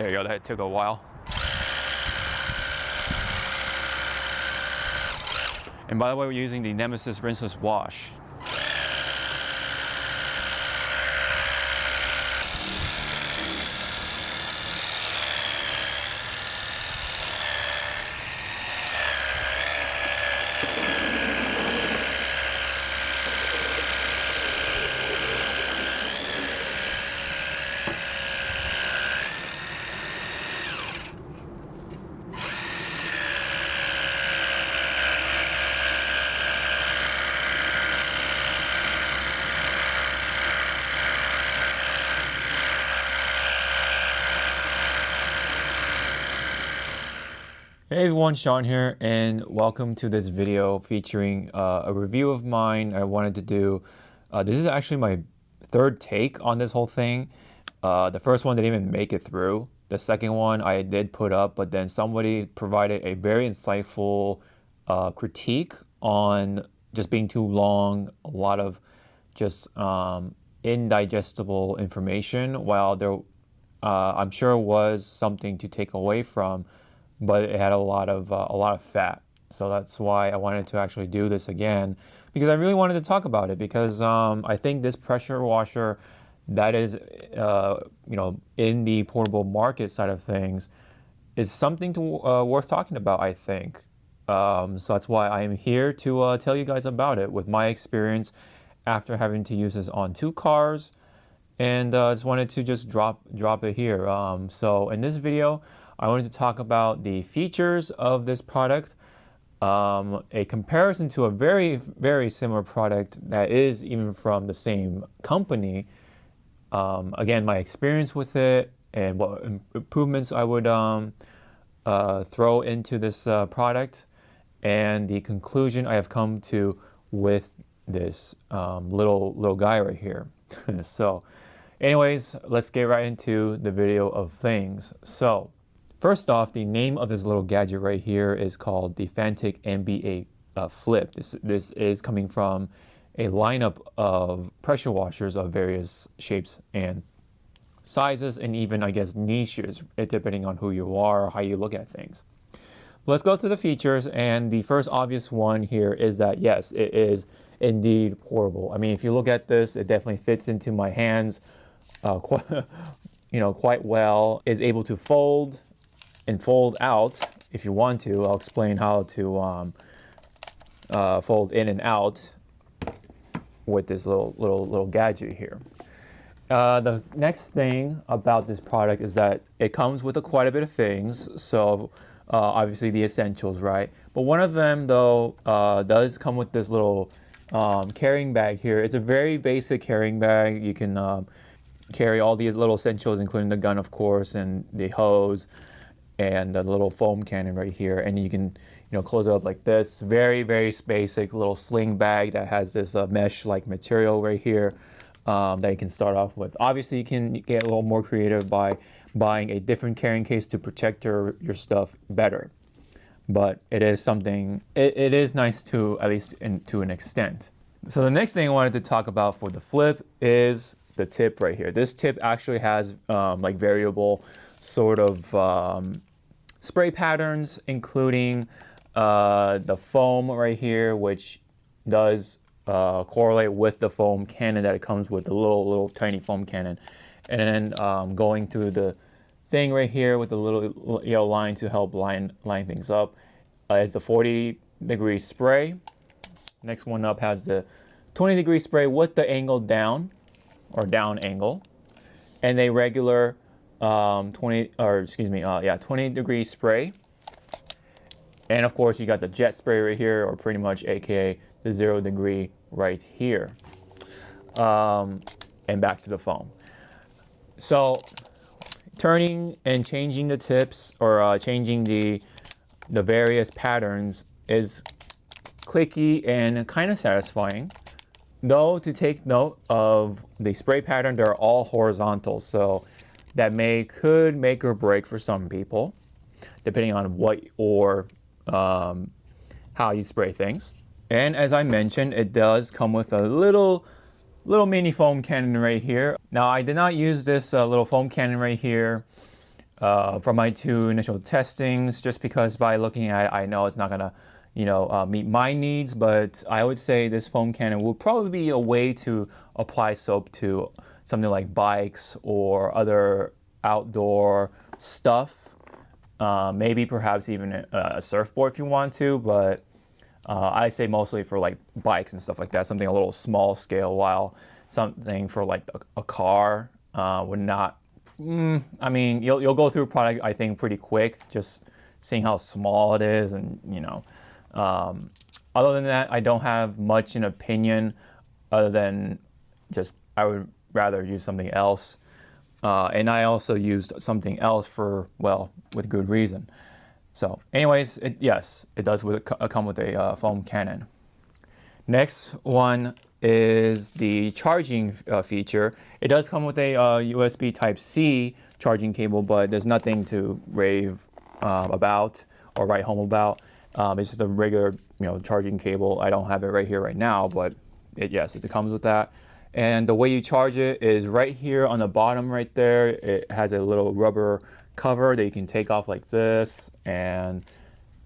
There you go, that took a while. And by the way, we're using the Nemesis rinseless wash. Hey everyone, Sean here, and welcome to this video featuring a review of mine I wanted to do. This is actually my third take on this whole thing. The first one didn't even make it through. The second one I did put up, but then somebody provided a very insightful critique on just being too long, a lot of just indigestible information, while there I'm sure was something to take away from, but it had a lot of fat. So that's why I wanted to actually do this again, because I really wanted to talk about it, because I think this pressure washer that is in the portable market side of things is something to worth talking about, I think. So that's why I am here to tell you guys about it with my experience after having to use this on 2 cars, and just wanted to just drop it here. So in this video I wanted to talk about the features of this product, a comparison to a very, very similar product that is even from the same company. Again, my experience with it and what improvements I would throw into this product, and the conclusion I have come to with this little guy right here. So anyways, let's get right into the video of things. So first off, the name of this little gadget right here is called the Fanttik NB8 Flip. This is coming from a lineup of pressure washers of various shapes and sizes, and even, I guess, niches, depending on who you are or how you look at things. Let's go through the features, and the first obvious one here is that, yes, it is indeed portable. I mean, if you look at this, it definitely fits into my hands quite well. Is able to fold and fold out if you want to. I'll explain how to fold in and out with this little gadget here. The next thing about this product is that it comes with quite a bit of things. So obviously the essentials, right? But one of them though does come with this little carrying bag here. It's a very basic carrying bag. You can carry all these little essentials, including the gun, of course, and the hose, and the little foam cannon right here, and you can close it up like this. Very, very basic little sling bag that has this mesh like material right here that you can start off with. Obviously you can get a little more creative by buying a different carrying case to protect your stuff better, but it is something, it is nice to, at least to an extent. So the next thing I wanted to talk about for the Flip is the tip right here. This tip actually has like variable sort of spray patterns, including the foam right here, which does correlate with the foam cannon that it comes with, the little tiny foam cannon, and then going through the thing right here with the little yellow line to help line things up is the 40-degree spray. Next one up has the 20-degree spray with the angle down, or down angle, and a regular 20-degree spray. And of course you got the jet spray right here, or pretty much aka the 0-degree right here, and back to the foam. So turning and changing the tips, or changing the various patterns, is clicky and kind of satisfying. Though, to take note of the spray pattern, they're all horizontal, so that could make or break for some people, depending on what or how you spray things. And as I mentioned, it does come with a little mini foam cannon right here. Now, I did not use this little foam cannon right here from my 2 initial testings, just because by looking at it, I know it's not gonna, meet my needs, but I would say this foam cannon will probably be a way to apply soap to something like bikes or other outdoor stuff. Maybe perhaps even a surfboard if you want to, but I say mostly for like bikes and stuff like that, something a little small scale, while something for like a car would not. I mean, you'll go through a product, I think, pretty quick, just seeing how small it is, and other than that, I don't have much an opinion, other than just I would rather use something else, and I also used something else with good reason. So, anyways, yes, it does come with a foam cannon. Next one is the charging feature. It does come with a USB Type-C charging cable, but there's nothing to rave about or write home about. It's just a regular, charging cable. I don't have it right here right now, but yes, it comes with that. And the way you charge it is right here on the bottom right there. It has a little rubber cover that you can take off like this, and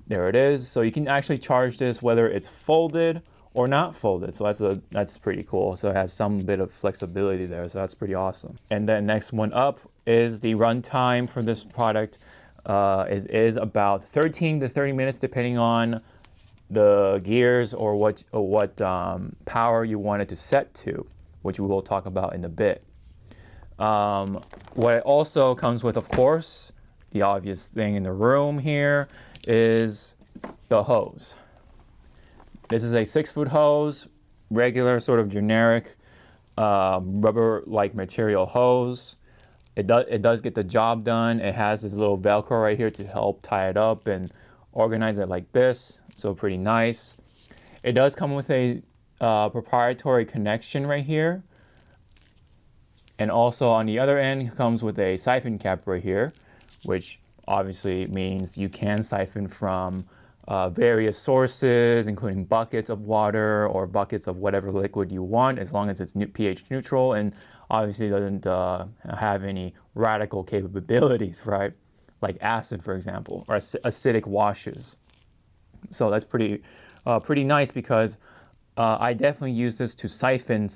there it is. So you can actually charge this whether it's folded or not folded. So that's pretty cool. So it has some bit of flexibility there. So that's pretty awesome. And then next one up is the runtime for this product. Is about 13 to 30 minutes depending on the gears or what power you want it to set to, which we will talk about in a bit. What it also comes with, of course, the obvious thing in the room here is the hose. This is a 6-foot hose, regular sort of generic rubber-like material hose. It does get the job done. It has this little Velcro right here to help tie it up and organize it like this. So pretty nice. It does come with a proprietary connection right here. And also on the other end comes with a siphon cap right here, which obviously means you can siphon from various sources, including buckets of water or buckets of whatever liquid you want, as long as it's pH neutral and obviously doesn't have any radical capabilities, right? Like acid, for example, or acidic washes. So that's pretty nice, because I definitely use this to siphon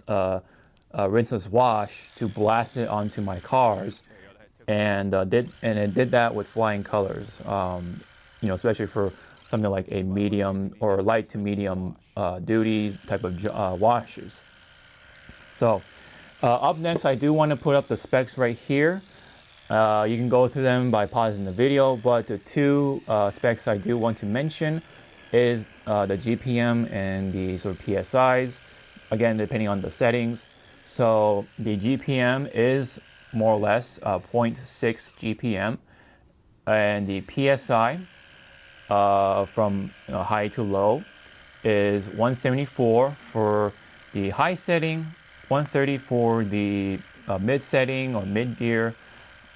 rinseless wash to blast it onto my cars, and it did that with flying colors. Especially for something like a medium or light to medium duty type of washes. So up next, I do want to put up the specs right here. You can go through them by pausing the video, but the 2 specs I do want to mention is the GPM and the sort of PSIs, again depending on the settings. So the GPM is more or less 0.6 GPM, and the PSI from high to low is 174 for the high setting, 130 for the mid setting or mid gear,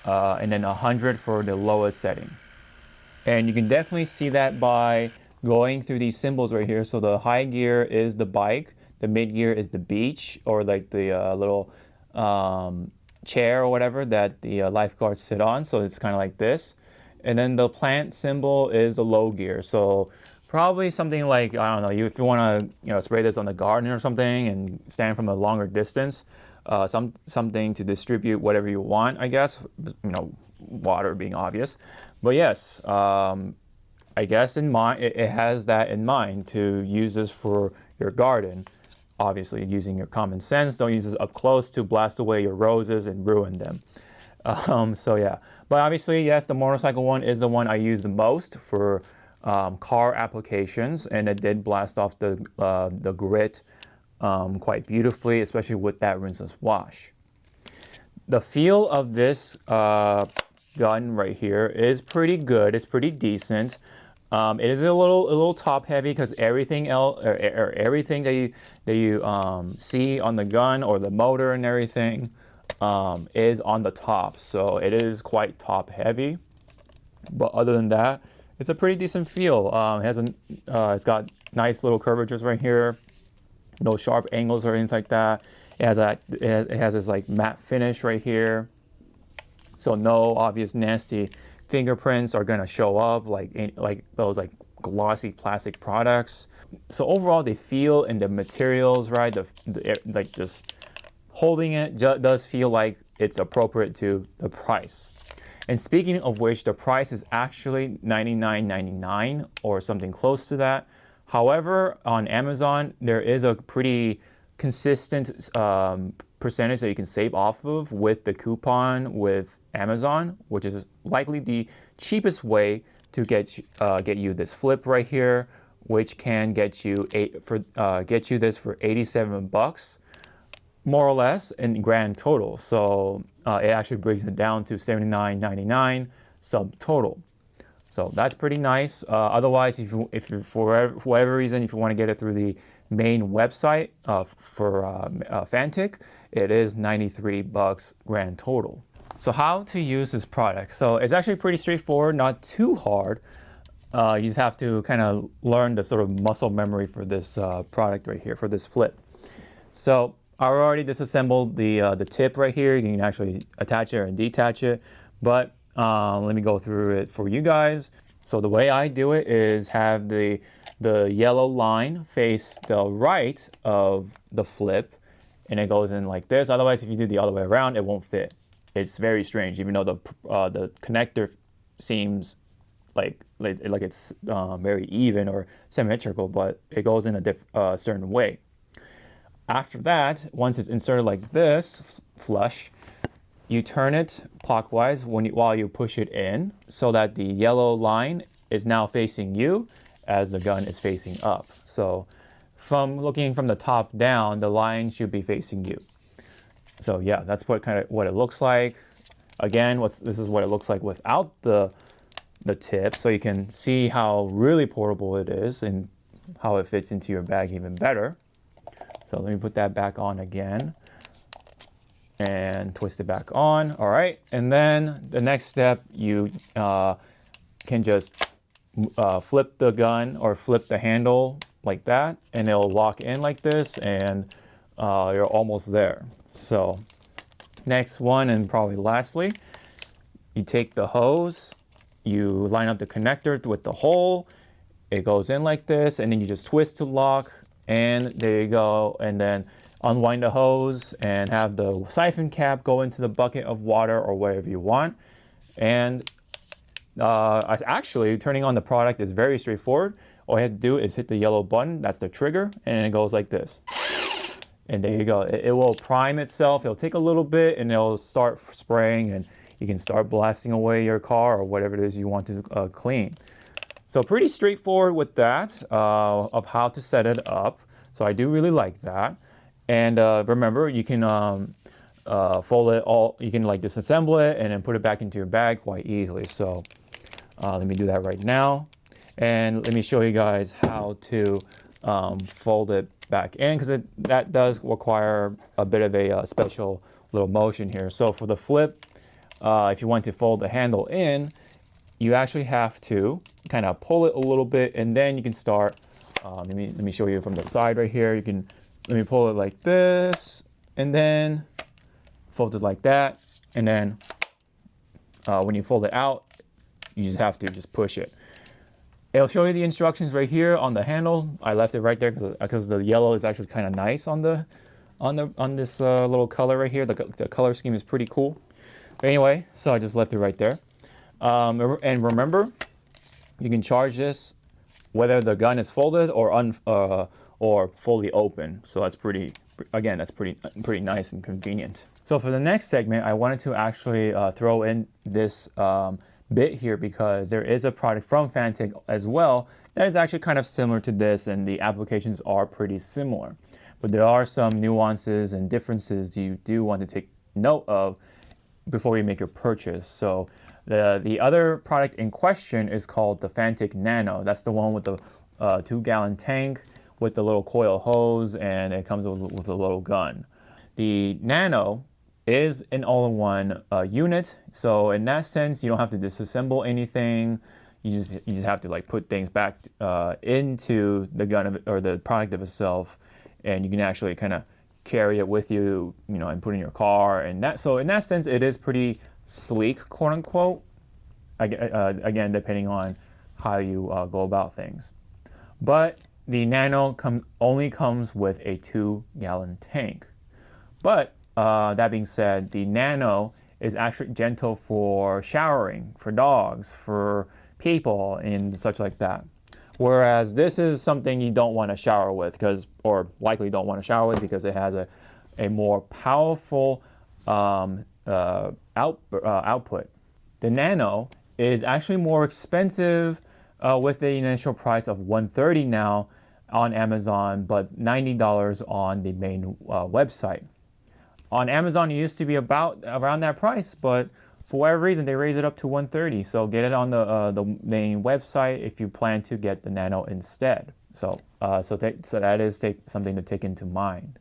and then 100 for the lowest setting. And you can definitely see that by going through these symbols right here. So the high gear is the bike, the mid gear is the beach, or like the little chair or whatever that the lifeguards sit on. So it's kind of like this. And then the plant symbol is the low gear. So probably something like, I don't know, if you want to spray this on the garden or something and stand from a longer distance, something to distribute whatever you want, I guess, water being obvious. But yes, I guess it has that in mind, to use this for your garden. Obviously, using your common sense, don't use this up close to blast away your roses and ruin them. So yeah, but obviously, yes, the motorcycle one is the one I use the most for car applications, and it did blast off the grit quite beautifully, especially with that rinseless wash. The feel of this gun right here is pretty good. It's pretty decent. It is a little top heavy, because everything else or everything that you see on the gun, or the motor and everything, is on the top. So it is quite top heavy. But other than that, it's a pretty decent feel. It's got nice little curvatures right here, no sharp angles or anything like that. It has this like matte finish right here. so no obvious nasty fingerprints are gonna show up like those like glossy plastic products. So overall, they feel in the materials, right? Like just holding it does feel like it's appropriate to the price. And speaking of which, the price is actually $99.99 or something close to that. However, on Amazon, there is a pretty consistent percentage that you can save off of with the coupon with Amazon, which is likely the cheapest way to get you this flip right here, which can get you this for 87 bucks, more or less, in grand total. So it actually brings it down to $79.99 subtotal. So that's pretty nice. Otherwise, if you for whatever reason, if you want to get it through the main website for Fantik, it is 93 bucks grand total. So how to use this product? So it's actually pretty straightforward, not too hard. You just have to kind of learn the sort of muscle memory for this product right here, for this flip. So I already disassembled the tip right here. You can actually attach it and detach it, but let me go through it for you guys. So the way I do it is have the yellow line face the right of the flip, and it goes in like this. Otherwise, if you do the other way around, it won't fit. It's very strange, even though the connector seems like it's very even or symmetrical, but it goes in a certain way. After that, once it's inserted like this, flush, you turn it clockwise while you push it in, so that the yellow line is now facing you as the gun is facing up. So from looking from the top down, the line should be facing you. So yeah, that's what it looks like. Again, this is what it looks like without the tip, so you can see how really portable it is and how it fits into your bag even better. So let me put that back on again and twist it back on. All right, and then the next step, you can just flip the gun or flip the handle like that, and it'll lock in like this, and you're almost there. So next one, and probably lastly, you take the hose, you line up the connector with the hole, it goes in like this, and then you just twist to lock, and there you go. And then unwind the hose and have the siphon cap go into the bucket of water or whatever you want. And actually, turning on the product is very straightforward. All you have to do is hit the yellow button, that's the trigger, and it goes like this. And there you go. It will prime itself. It'll take a little bit, and it'll start spraying, and you can start blasting away your car or whatever it is you want to clean. So pretty straightforward with that, of how to set it up. So I do really like that. And remember, you can fold it all, you can like disassemble it and then put it back into your bag quite easily. So let me do that right now. And let me show you guys how to fold it back in, because that does require a bit of a special little motion here. So for the flip, if you want to fold the handle in, you actually have to kind of pull it a little bit, and then you can start. Let me show you from the side right here. Let me pull it like this, and then fold it like that, and then when you fold it out, you just have to just push it. It'll show you the instructions right here on the handle. I left it right there because the yellow is actually kind of nice on this little color right here. The color scheme is pretty cool. But anyway, so I just left it right there. And remember, you can charge this whether the gun is folded or fully open. So that's pretty nice and convenient. So for the next segment, I wanted to actually throw in this bit here, because there is a product from Fantik as well that is actually kind of similar to this, and the applications are pretty similar. But there are some nuances and differences you do want to take note of before you make your purchase. So the other product in question is called the Fanttik Nano. That's the one with the 2-gallon tank with the little coil hose, and it comes with a little gun. The Nano is an all-in-one unit, so in that sense, you don't have to disassemble anything. You just have to like put things back into the gun or the product of itself, and you can actually kind of carry it with you, and put it in your car. And so in that sense, it is pretty sleek, quote unquote. Again, depending on how you go about things. But the Nano only comes with a 2-gallon tank. But that being said, the Nano is actually gentle for showering, for dogs, for people, and such like that. Whereas this is something you don't want to shower with, or likely don't want to shower with, because it has a more powerful output. The Nano is actually more expensive with the initial price of $130 now on Amazon, but $90 on the main website. On Amazon, it used to be around that price, but for whatever reason, they raised it up to $130. So get it on the main website if you plan to get the Nano instead. So that is something to take into mind.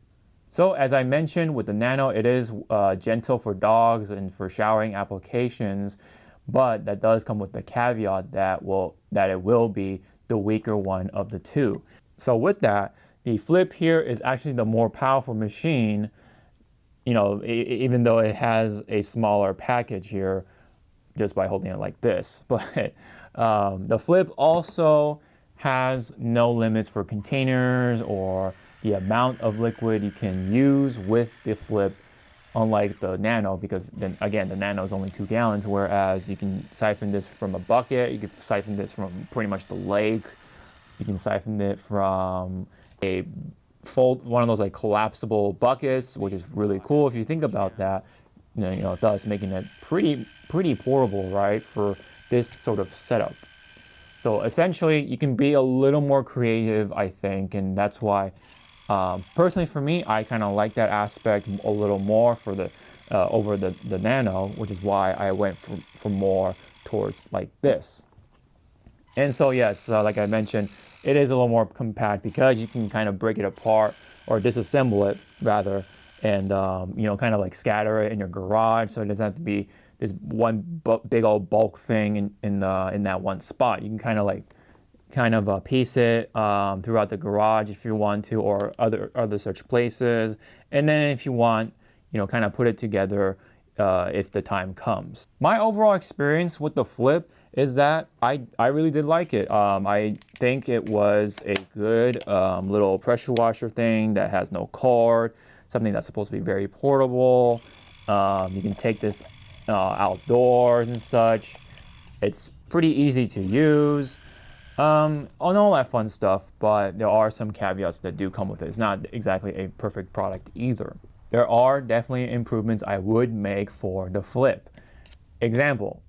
So as I mentioned, with the Nano, it is gentle for dogs and for showering applications, but that does come with the caveat that it will be the weaker one of the two. So with that, the Flip here is actually the more powerful machine, you know, even though it has a smaller package here just by holding it like this. But the Flip also has no limits for containers or the amount of liquid you can use with the Flip, unlike the Nano, because then again, the Nano is only 2 gallons, whereas you can siphon this from a bucket, you can siphon this from pretty much the lake, you can siphon it from one of those like collapsible buckets, which is really cool if you think about that. You know, thus making it pretty portable, right, for this sort of setup. So essentially, you can be a little more creative, I think, and that's why, personally for me, I kind of like that aspect a little more for over the Nano, which is why I went for more towards like this. And so yes, like I mentioned, it is a little more compact because you can kind of break it apart or disassemble it rather, and you know, kind of like scatter it in your garage, so it doesn't have to be this one big old bulk thing in that one spot. You can kind of piece it throughout the garage if you want to, or other such places, and then if you want, you know, kind of put it together if the time comes. My overall experience with the Flip is that I really did like it. I think it was a good little pressure washer thing that has no cord, something that's supposed to be very portable. You can take this outdoors and such. It's pretty easy to use, on all that fun stuff, but there are some caveats that do come with it. It's not exactly a perfect product either. There are definitely improvements I would make for the Flip. Example,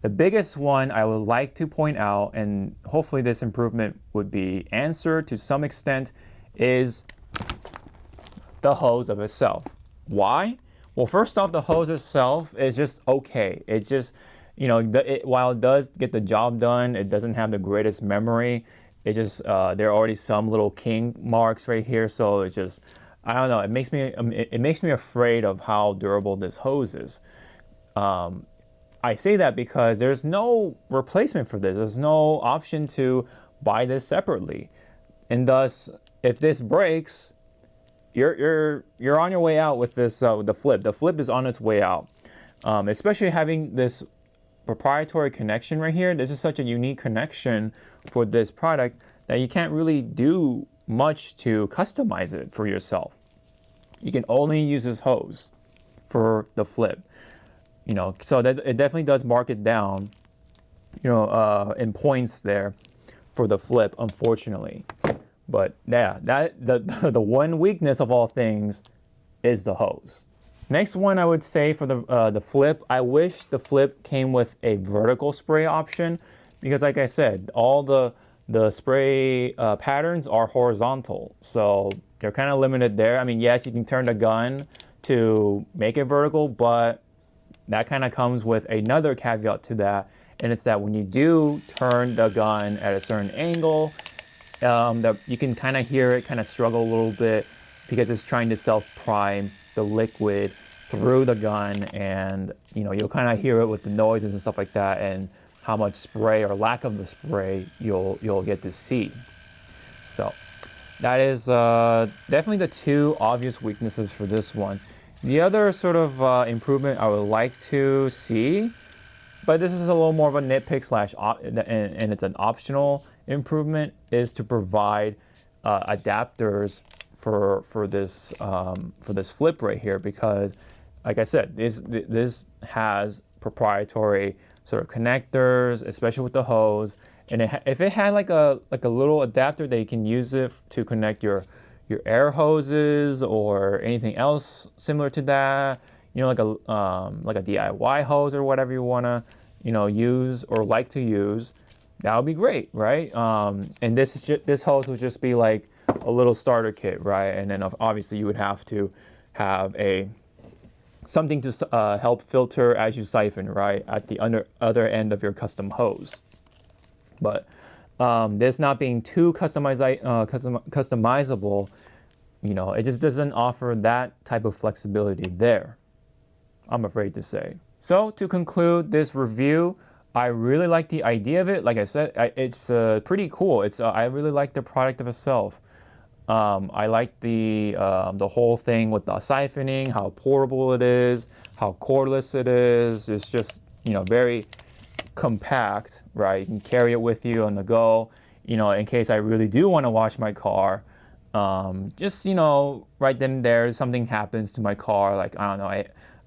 the biggest one I would like to point out, and hopefully this improvement would be answered to some extent, is the hose of itself. Why? Well, first off, the hose itself is just okay. It's just, you know, while it does get the job done, it doesn't have the greatest memory. It just, there are already some little king marks right here, so it just, I don't know, it makes me afraid of how durable this hose is. I say that because there's no replacement for this. There's no option to buy this separately, and thus, if this breaks, you're on your way out with this with the Flip. The Flip is on its way out, especially having this proprietary connection right here. This is such a unique connection for this product that you can't really do much to customize it for yourself. You can only use this hose for the Flip. You know, so that it definitely does mark it down, you know, in points there for the Flip, unfortunately. But yeah, the one weakness of all things is the hose. Next one I would say for the Flip, I wish the Flip came with a vertical spray option, because like I said, all the spray patterns are horizontal, so they're kind of limited there. I mean, yes, you can turn the gun to make it vertical, but that kind of comes with another caveat to that, and it's that when you do turn the gun at a certain angle, that you can kind of hear it kind of struggle a little bit because it's trying to self-prime the liquid through the gun, and you know, you'll kind of hear it with the noises and stuff like that, and how much spray or lack of the spray you'll get to see. So that is definitely the two obvious weaknesses for this one. The other sort of improvement I would like to see, but this is a little more of a nitpick slash and it's an optional improvement, is to provide adapters for this flip right here, because like I said, this has proprietary sort of connectors, especially with the hose. And if it had like a little adapter that you can use it to connect your air hoses or anything else similar to that, you know, like a DIY hose or whatever you wanna, you know, use or like to use, that would be great, right? And this hose would just be like a little starter kit, right? And then obviously you would have to have something to help filter as you siphon, right, at the other end of your custom hose. But this not being too customizable, you know, it just doesn't offer that type of flexibility there, I'm afraid to say. So to conclude this review, I really like the idea of it. Like I said, it's pretty cool. I really like the product of itself. I like the whole thing with the siphoning, how portable it is, how cordless it is. It's just, you know, very compact, right? You can carry it with you on the go, you know, in case I really do want to wash my car. Just, you know, right then and there, something happens to my car, like, I don't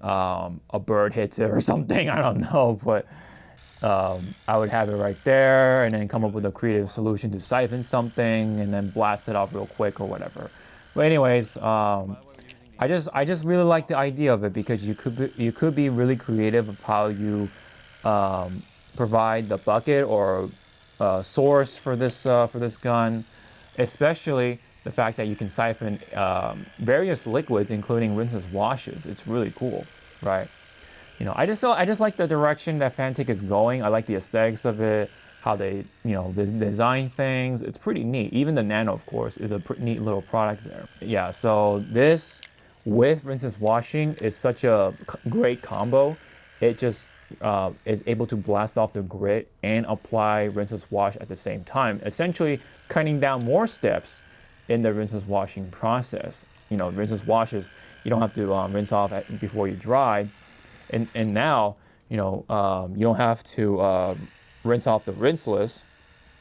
know, a bird hits it or something, I don't know, but I would have it right there and then come up with a creative solution to siphon something and then blast it off real quick or whatever. But anyways, I just really like the idea of it, because you could be really creative of how you provide the bucket or source for this gun, especially the fact that you can siphon various liquids, including rinses, washes. It's really cool, right? You know, I just like the direction that Fantik is going. I like the aesthetics of it, how they, you know, design things. It's pretty neat. Even the Nano, of course, is a neat little product there. Yeah, so this with rinses washing is such a great combo. It just is able to blast off the grit and apply rinses wash at the same time, essentially cutting down more steps in the rinses washing process. You know, rinses washes, you don't have to rinse off before you dry. And now, you know, you don't have to rinse off the rinseless,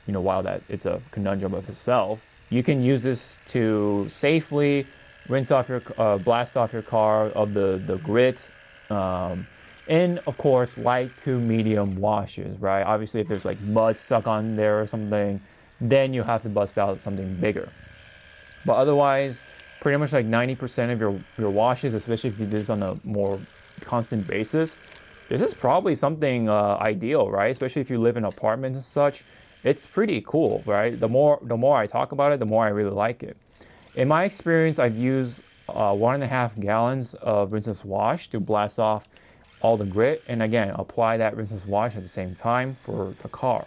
you know, while it's a conundrum of itself. You can use this to safely rinse off your, blast off your car of the grit. And of course, light to medium washes, right? Obviously, if there's like mud stuck on there or something, then you have to bust out something bigger. But otherwise, pretty much like 90% of your washes, especially if you do this on a more constant basis, this is probably something ideal, right? Especially if you live in apartments and such. It's pretty cool, right? The more I talk about it, the more I really like it. In my experience, I've used 1.5 gallons of rinseless wash to blast off all the grit, and again, apply that rinseless wash at the same time for the car.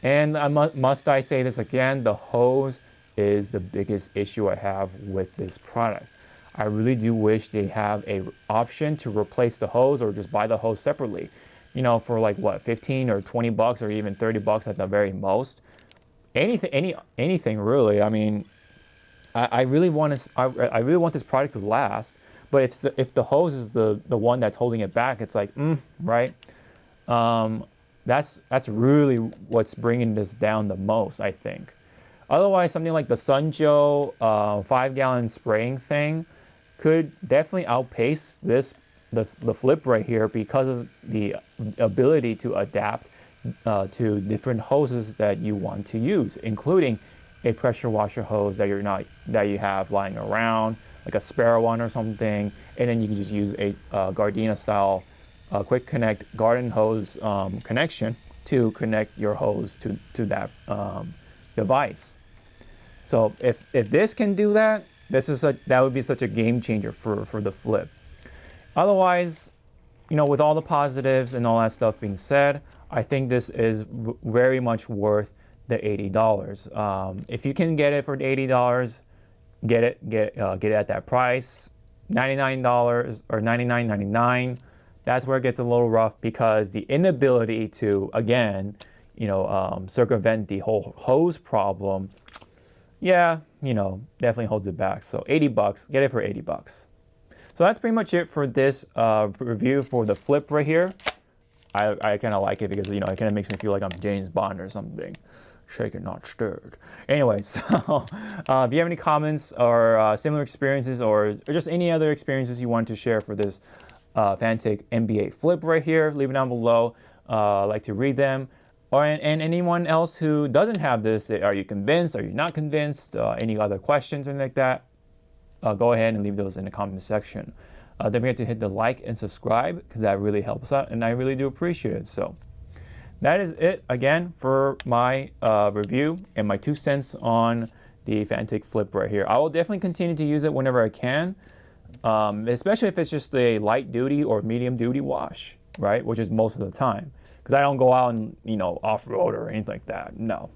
And must I say this again, the hose is the biggest issue I have with this product. I really do wish they have a option to replace the hose or just buy the hose separately. You know, for like what, 15 or 20 bucks or even 30 bucks at the very most. Anything really. I mean, I really want this product to last. But if the hose is the one that's holding it back, it's like, right? That's really what's bringing this down the most, I think. Otherwise, something like the Sunjo 5-gallon spraying thing could definitely outpace the Flip right here, because of the ability to adapt to different hoses that you want to use, including a pressure washer hose that you have lying around, like a spare one or something, and then you can just use a Gardena style quick connect garden hose connection to connect your hose to that device. So if this can do that, that would be such a game changer for the Flip. Otherwise, you know, with all the positives and all that stuff being said, I think this is very much worth the $80. If you can get it for $80, get it at that price. $99 or $99.99. That's where it gets a little rough, because the inability to, again, you know, circumvent the whole hose problem, yeah, you know, definitely holds it back. So $80, get it for $80. So that's pretty much it for this review for the Flip right here. I kind of like it because, you know, it kind of makes me feel like I'm James Bond or something. Shaken, not stirred. Anyway, so if you have any comments or similar experiences or just any other experiences you want to share for this Fanttik NB8 Flip right here, leave it down below. I'd like to read them. And anyone else who doesn't have this, are you convinced? Are you not convinced? Any other questions or anything like that? Go ahead and leave those in the comment section. Don't forget to hit the like and subscribe because that really helps out and I really do appreciate it. So that is it again for my review and my 2 cents on the Fanttik Flip right here. I will definitely continue to use it whenever I can, especially if it's just a light duty or medium duty wash, right? Which is most of the time. Because I don't go out and, you know, off-road or anything like that, no.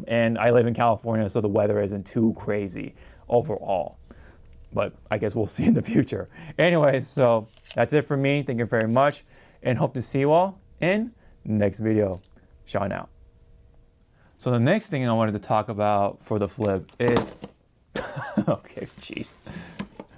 And I live in California, so the weather isn't too crazy overall. But I guess we'll see in the future. Anyways, so that's it for me. Thank you very much, and hope to see you all in the next video. Sean out. So the next thing I wanted to talk about for the Flip is, okay, jeez.